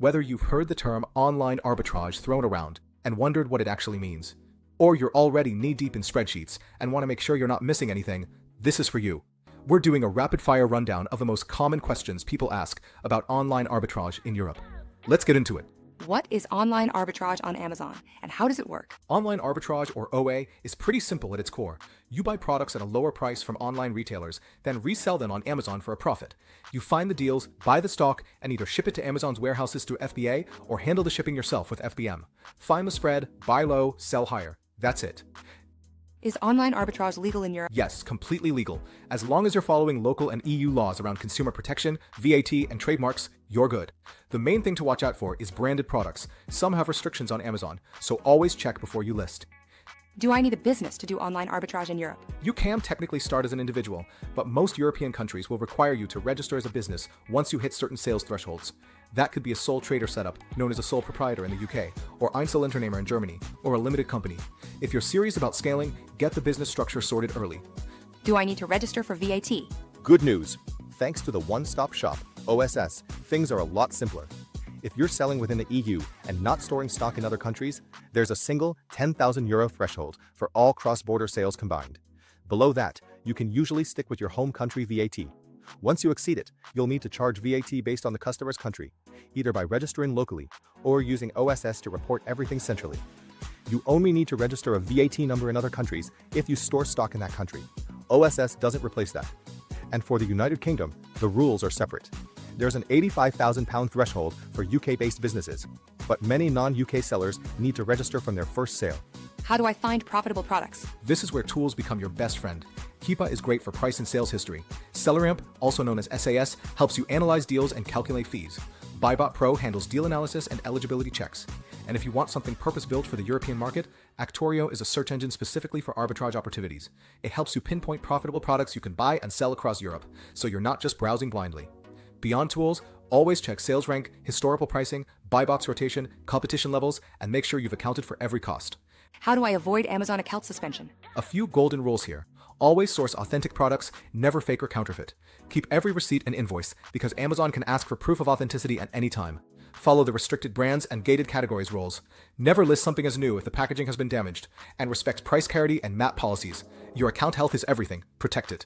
Whether you've heard the term online arbitrage thrown around and wondered what it actually means, or you're already knee-deep in spreadsheets and want to make sure you're not missing anything, this is for you. We're doing a rapid-fire rundown of the most common questions people ask about online arbitrage in Europe. Let's get into it. What is online arbitrage on Amazon, and how does it work? Online arbitrage, or OA, is pretty simple at its core. You buy products at a lower price from online retailers, then resell them on Amazon for a profit. You find the deals, buy the stock, and either ship it to Amazon's warehouses through FBA or handle the shipping yourself with FBM. Find the spread, buy low, sell higher. That's it. Is online arbitrage legal in Europe? Yes, completely legal. As long as you're following local and EU laws around consumer protection, VAT, and trademarks, you're good. The main thing to watch out for is branded products. Some have restrictions on Amazon, so always check before you list. Do I need a business to do online arbitrage in Europe? You can technically start as an individual, but most European countries will require you to register as a business once you hit certain sales thresholds. That could be a sole trader setup, known as a sole proprietor in the UK, or Einzelunternehmer in Germany, or a limited company. If you're serious about scaling, get the business structure sorted early. Do I need to register for VAT? Good news! Thanks to the one-stop shop, OSS, things are a lot simpler. If you're selling within the EU and not storing stock in other countries, there's a single €10,000 threshold for all cross-border sales combined. Below that, you can usually stick with your home country VAT. Once you exceed it, you'll need to charge VAT based on the customer's country, either by registering locally or using OSS to report everything centrally. You only need to register a VAT number in other countries if you store stock in that country. OSS doesn't replace that. And for the United Kingdom, the rules are separate. There's an £85,000 threshold for UK-based businesses, but many non-UK sellers need to register from their first sale. How do I find profitable products? This is where tools become your best friend. Keepa is great for price and sales history. SellerAmp, also known as SAS, helps you analyze deals and calculate fees. Buybot Pro handles deal analysis and eligibility checks. And if you want something purpose-built for the European market, Actorio is a search engine specifically for arbitrage opportunities. It helps you pinpoint profitable products you can buy and sell across Europe, so you're not just browsing blindly. Beyond tools, always check sales rank, historical pricing, buy box rotation, competition levels, and make sure you've accounted for every cost. How do I avoid Amazon account suspension? A few golden rules here. Always source authentic products, never fake or counterfeit. Keep every receipt and invoice, because Amazon can ask for proof of authenticity at any time. Follow the restricted brands and gated categories rules. Never list something as new if the packaging has been damaged, and respect price parity and MAP policies. Your account health is everything. Protect it.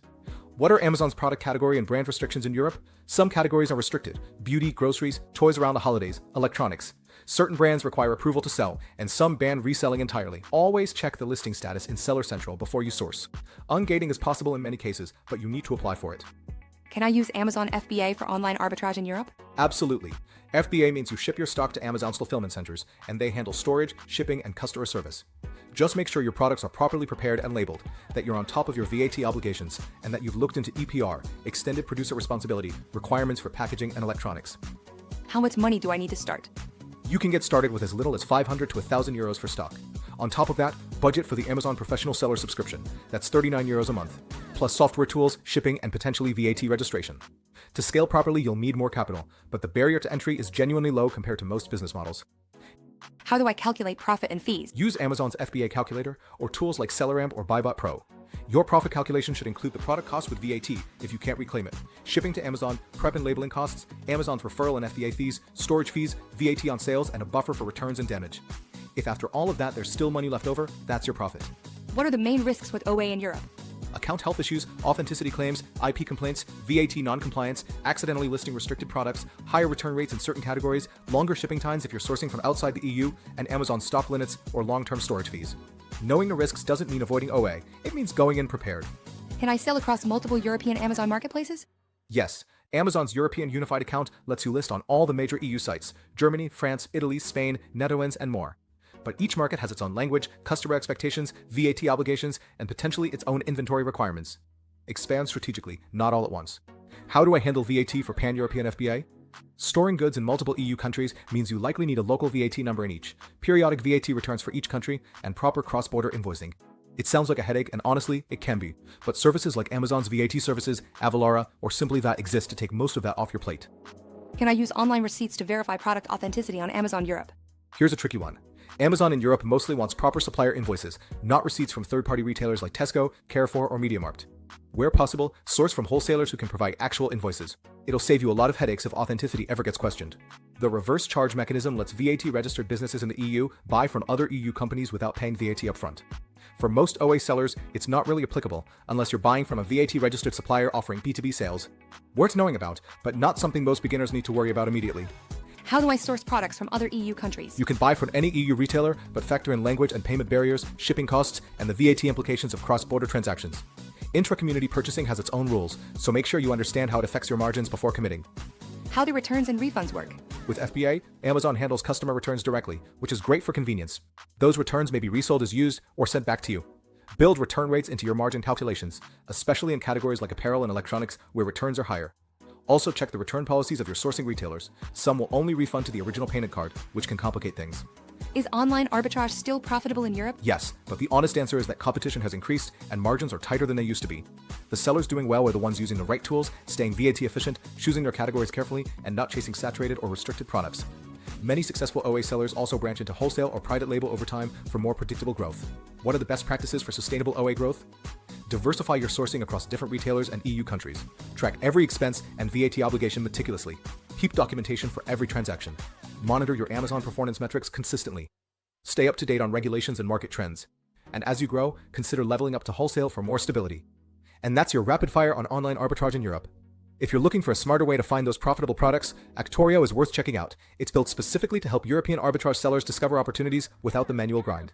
What are Amazon's product category and brand restrictions in Europe? Some categories are restricted: beauty, groceries, toys around the holidays, electronics. Certain brands require approval to sell, and some ban reselling entirely. Always check the listing status in Seller Central before you source. Ungating is possible in many cases, but you need to apply for it. Can I use Amazon FBA for online arbitrage in Europe? Absolutely. FBA means you ship your stock to Amazon's fulfillment centers, and they handle storage, shipping, and customer service. Just make sure your products are properly prepared and labeled, that you're on top of your VAT obligations, and that you've looked into EPR, Extended Producer Responsibility, requirements for packaging and electronics. How much money do I need to start? You can get started with as little as €500 to €1,000 for stock. On top of that, budget for the Amazon Professional Seller subscription. That's €39 a month, plus software tools, shipping, and potentially VAT registration. To scale properly, you'll need more capital, but the barrier to entry is genuinely low compared to most business models. How do I calculate profit and fees? Use Amazon's FBA calculator or tools like SellerAmp or Buybot Pro. Your profit calculation should include the product cost with VAT if you can't reclaim it, shipping to Amazon, prep and labeling costs, Amazon's referral and FBA fees, storage fees, VAT on sales, and a buffer for returns and damage. If after all of that there's still money left over, that's your profit. What are the main risks with OA in Europe? Account health issues, authenticity claims, IP complaints, VAT non-compliance, accidentally listing restricted products, higher return rates in certain categories, longer shipping times if you're sourcing from outside the EU, and Amazon stock limits or long-term storage fees. Knowing the risks doesn't mean avoiding OA, it means going in prepared. Can I sell across multiple European Amazon marketplaces? Yes, Amazon's European Unified Account lets you list on all the major EU sites: Germany, France, Italy, Spain, Netherlands, and more. But each market has its own language, customer expectations, VAT obligations, and potentially its own inventory requirements. Expand strategically, not all at once. How do I handle VAT for pan-European FBA? Storing goods in multiple EU countries means you likely need a local VAT number in each, periodic VAT returns for each country, and proper cross-border invoicing. It sounds like a headache, and honestly, it can be, but services like Amazon's VAT services, Avalara, or Simply That exist to take most of that off your plate. Can I use online receipts to verify product authenticity on Amazon Europe? Here's a tricky one. Amazon in Europe mostly wants proper supplier invoices, not receipts from third-party retailers like Tesco, Carrefour, or MediaMarkt. Where possible, source from wholesalers who can provide actual invoices. It'll save you a lot of headaches if authenticity ever gets questioned. The reverse charge mechanism lets VAT-registered businesses in the EU buy from other EU companies without paying VAT upfront. For most OA sellers, it's not really applicable unless you're buying from a VAT-registered supplier offering B2B sales. Worth knowing about, but not something most beginners need to worry about immediately. How do I source products from other EU countries? You can buy from any EU retailer, but factor in language and payment barriers, shipping costs, and the VAT implications of cross-border transactions. Intra-community purchasing has its own rules, so make sure you understand how it affects your margins before committing. How do returns and refunds work? With FBA, Amazon handles customer returns directly, which is great for convenience. Those returns may be resold as used or sent back to you. Build return rates into your margin calculations, especially in categories like apparel and electronics where returns are higher. Also check the return policies of your sourcing retailers. Some will only refund to the original payment card, which can complicate things. Is online arbitrage still profitable in Europe? Yes, but the honest answer is that competition has increased and margins are tighter than they used to be. The sellers doing well are the ones using the right tools, staying VAT efficient, choosing their categories carefully, and not chasing saturated or restricted products. Many successful OA sellers also branch into wholesale or private label over time for more predictable growth. What are the best practices for sustainable OA growth? Diversify your sourcing across different retailers and EU countries. Track every expense and VAT obligation meticulously. Keep documentation for every transaction. Monitor your Amazon performance metrics consistently. Stay up to date on regulations and market trends. And as you grow, consider leveling up to wholesale for more stability. And that's your rapid fire on online arbitrage in Europe. If you're looking for a smarter way to find those profitable products, Actorio is worth checking out. It's built specifically to help European arbitrage sellers discover opportunities without the manual grind.